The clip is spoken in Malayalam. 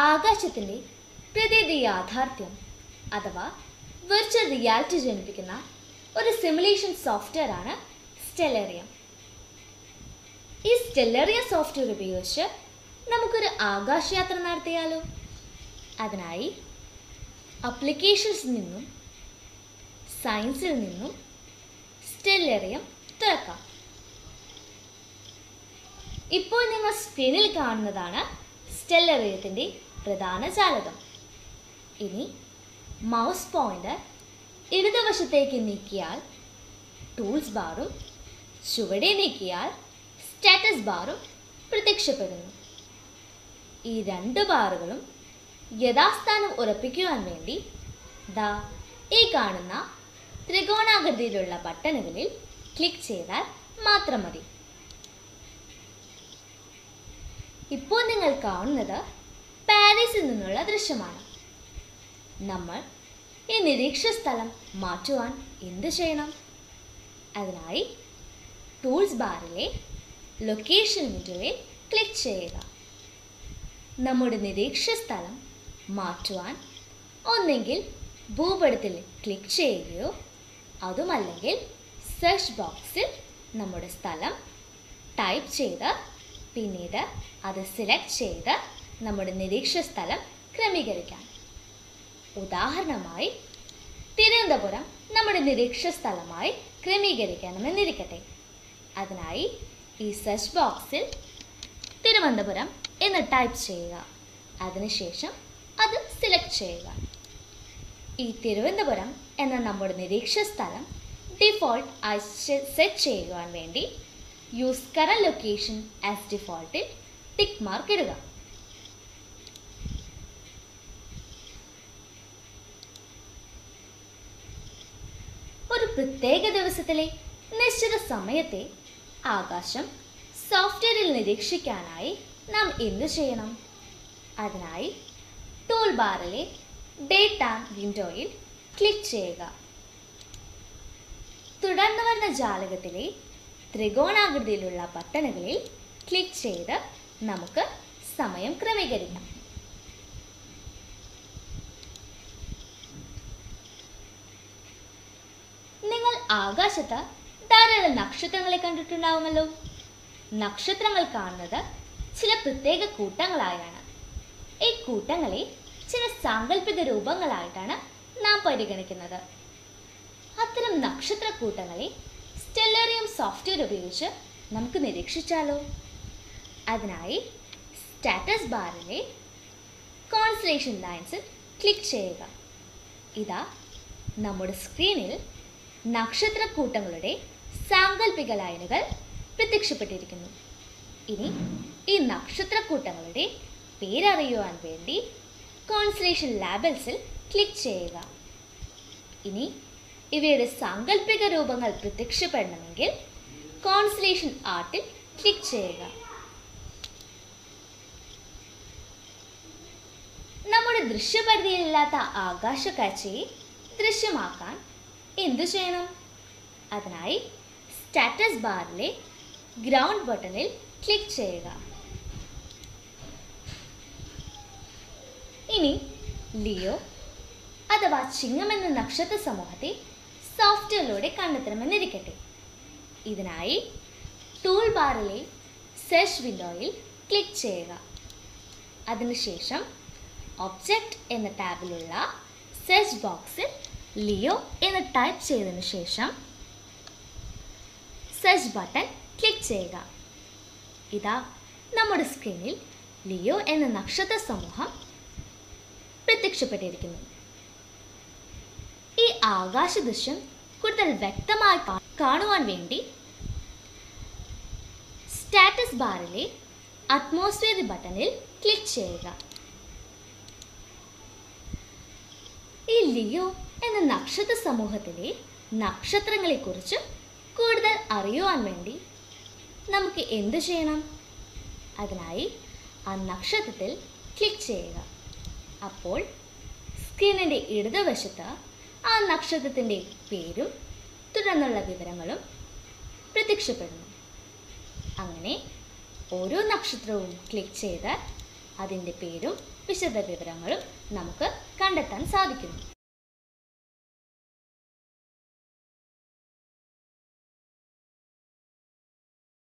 ആകാശത്തിൻ്റെ പ്രതീത യാഥാർത്ഥ്യം അഥവാ വിർച്വൽ റിയാലിറ്റി ജനിപ്പിക്കുന്ന ഒരു സിമുലേഷൻ സോഫ്റ്റ്വെയർ ആണ് സ്റ്റെല്ലേറിയം. ഈ സ്റ്റെല്ലേറിയം സോഫ്റ്റ്വെയർ ഉപയോഗിച്ച് നമുക്കൊരു ആകാശയാത്ര നടത്തിയാലോ? അതിനായി അപ്ലിക്കേഷൻസിൽ നിന്നും സയൻസിൽ നിന്നും സ്റ്റെല്ലേറിയം തുറക്കാം. ഇപ്പോൾ നിങ്ങൾ സ്ക്രീനിൽ കാണുന്നതാണ് സ്റ്റെല്ലേറിയത്തിൻ്റെ പ്രധാന ജാലകം. ഇനി മൗസ് പോയിന്റർ ഇടതുവശത്തേക്ക് നീക്കിയാൽ ടൂൾസ് ബാറും ചുവടെ നീക്കിയാൽ സ്റ്റാറ്റസ് ബാറും പ്രത്യക്ഷപ്പെടുന്നു. ഈ രണ്ട് ബാറുകളും യഥാസ്ഥാനം ഉറപ്പിക്കുവാൻ വേണ്ടി ഈ കാണുന്ന ത്രികോണാകൃതിയിലുള്ള ബട്ടണുകളിൽ ക്ലിക്ക് ചെയ്താൽ മാത്രം മതി. ഇപ്പോൾ നിങ്ങൾ കാണുന്നത് പാരീസിൽ നിന്നുള്ള ദൃശ്യമാണ്. നമ്മൾ ഈ നിരീക്ഷണ സ്ഥലം മാറ്റുവാൻ എന്ത് ചെയ്യണം? അതിനായി ടൂൾസ് ബാറിലെ ലൊക്കേഷൻ വിൻഡോയിൽ ക്ലിക്ക് ചെയ്യുക. നമ്മുടെ നിരീക്ഷണ സ്ഥലം മാറ്റുവാൻ ഒന്നെങ്കിൽ ഭൂപടത്തിൽ ക്ലിക്ക് ചെയ്യുകയോ അതുമല്ലെങ്കിൽ സെർച്ച് ബോക്സിൽ നമ്മുടെ സ്ഥലം ടൈപ്പ് ചെയ്ത് പിന്നീട് അത് സെലക്ട് ചെയ്ത് നമ്മുടെ നിരീക്ഷണ സ്ഥലം ക്രമീകരിക്കാം. ഉദാഹരണമായി തിരുവനന്തപുരം നമ്മുടെ നിരീക്ഷണ സ്ഥലമായി ക്രമീകരിക്കണമെന്നിരിക്കട്ടെ. അതിനായി ഈ സെർച്ച് ബോക്സിൽ തിരുവനന്തപുരം എന്ന് ടൈപ്പ് ചെയ്യുക. അതിനുശേഷം അത് സെലക്ട് ചെയ്യുക. ഈ തിരുവനന്തപുരം എന്ന നമ്മുടെ നിരീക്ഷണ സ്ഥലം ഡിഫോൾട്ട് ആയി സെറ്റ് ചെയ്യുവാൻ വേണ്ടി യൂസ് കറന്റ് ലൊക്കേഷൻ ആസ് ഡിഫോൾട്ടിൽ ടിക്ക് മാർക്ക് ഇടുക. ഒരു പ്രത്യേക ദിവസത്തിലെ നിശ്ചിത സമയത്തെ ആകാശം സോഫ്റ്റ്വെയറിൽ നിരീക്ഷിക്കാനായി നാം എന്തു ചെയ്യണം? അതിനായി ടൂൾ ബാറിലെ ഡേറ്റ വിൻഡോയിൽ ക്ലിക്ക് ചെയ്യുക. തുടർന്ന് വരുന്ന ജാലകത്തിലെ ത്രികോണാകൃതിയിലുള്ള ബട്ടണുകളിൽ ക്ലിക്ക് ചെയ്ത് നമുക്ക് സമയം ക്രമീകരിക്കാം. നിങ്ങൾ ആകാശത്ത് ധാരാളം നക്ഷത്രങ്ങളെ കണ്ടിട്ടുണ്ടാവുമല്ലോ. നക്ഷത്രങ്ങൾ കാണുന്നത് ചില പ്രത്യേക കൂട്ടങ്ങളായാണ്. ഈ കൂട്ടങ്ങളെ ചില സാങ്കല്പിക രൂപങ്ങളായിട്ടാണ് നാം പരിഗണിക്കുന്നത്. അത്തരം നക്ഷത്ര കൂട്ടങ്ങളെ സ്റ്റെല്ലേറിയം സോഫ്റ്റ്വെയർ ഉപയോഗിച്ച് നമുക്ക് നിരീക്ഷിച്ചാലോ? അതിനായി സ്റ്റാറ്റസ് ബാറിലെ കോൺസ്റ്റലേഷൻ ലൈൻസിൽ ക്ലിക്ക് ചെയ്യുക. ഇതാ നമ്മുടെ സ്ക്രീനിൽ നക്ഷത്രക്കൂട്ടങ്ങളുടെ സാങ്കല്പിക ലൈനുകൾ പ്രത്യക്ഷപ്പെട്ടിരിക്കുന്നു. ഇനി ഈ നക്ഷത്രക്കൂട്ടങ്ങളുടെ പേരറിയുവാൻ വേണ്ടി കോൺസ്റ്റലേഷൻ ലാബൽസിൽ ക്ലിക്ക് ചെയ്യുക. ഇനി ഇവയുടെ സാങ്കല്പിക രൂപങ്ങൾ പ്രത്യക്ഷപ്പെടണമെങ്കിൽ കോൺസ്റ്റലേഷൻ ആർട്ടിൽ ക്ലിക്ക് ചെയ്യുക. നമ്മുടെ ദൃശ്യപരിധിയിലില്ലാത്ത ആകാശക്കാഴ്ചയെ ദൃശ്യമാക്കാൻ എന്തു ചെയ്യണം? അതിനായി സ്റ്റാറ്റസ് ബാറിലെ ഗ്രൗണ്ട് ബട്ടണിൽ ക്ലിക്ക് ചെയ്യുക. ഇനി ലിയോ അഥവാ ചിങ്ങം എന്ന നക്ഷത്ര സമൂഹത്തെ സോഫ്റ്റ്വെയറിലൂടെ കണ്ടെത്തണമെന്നിരിക്കട്ടെ. ഇതിനായി ടൂൾ ബാറിലെ സെർച്ച് വിൻഡോയിൽ ക്ലിക്ക് ചെയ്യുക. അതിനുശേഷം ഒബ്ജക്റ്റ് എന്ന ടാബിലുള്ള സെർച്ച് ബോക്സിൽ ലിയോ എന്ന് ടൈപ്പ് ചെയ്തതിനു ശേഷം സെർച്ച് ബട്ടൺ ക്ലിക്ക് ചെയ്യുക. ഇതാ നമ്മുടെ സ്ക്രീനിൽ ലിയോ എന്ന നക്ഷത്ര സമൂഹം പ്രത്യക്ഷപ്പെട്ടിരിക്കുന്നു. ഈ ആകാശ ദൃശ്യം കൂടുതൽ വ്യക്തമായി കാണുവാൻ വേണ്ടി സ്റ്റാറ്റസ് ബാറിലെ അറ്റ്മോസ്ഫിയർ ബട്ടണിൽ ക്ലിക്ക് ചെയ്യുക. ഈ ലിയോ എന്ന നക്ഷത്ര സമൂഹത്തിലെ നക്ഷത്രങ്ങളെക്കുറിച്ച് കൂടുതൽ അറിയുവാൻ വേണ്ടി നമുക്ക് എന്തു ചെയ്യണം? അതിനായി ആ നക്ഷത്രത്തിൽ ക്ലിക്ക് ചെയ്യുക. അപ്പോൾ സ്ക്രീനിൻ്റെ ഇടതുവശത്ത് ആ നക്ഷത്രത്തിൻ്റെ പേരും തുടർന്നുള്ള വിവരങ്ങളും പ്രത്യക്ഷപ്പെടുന്നു. അങ്ങനെ ഓരോ നക്ഷത്രവും ക്ലിക്ക് ചെയ്ത് അതിൻ്റെ പേരും വിശദവിവരങ്ങളും നമുക്ക് കണ്ടെത്താൻ സാധിക്കുന്നു.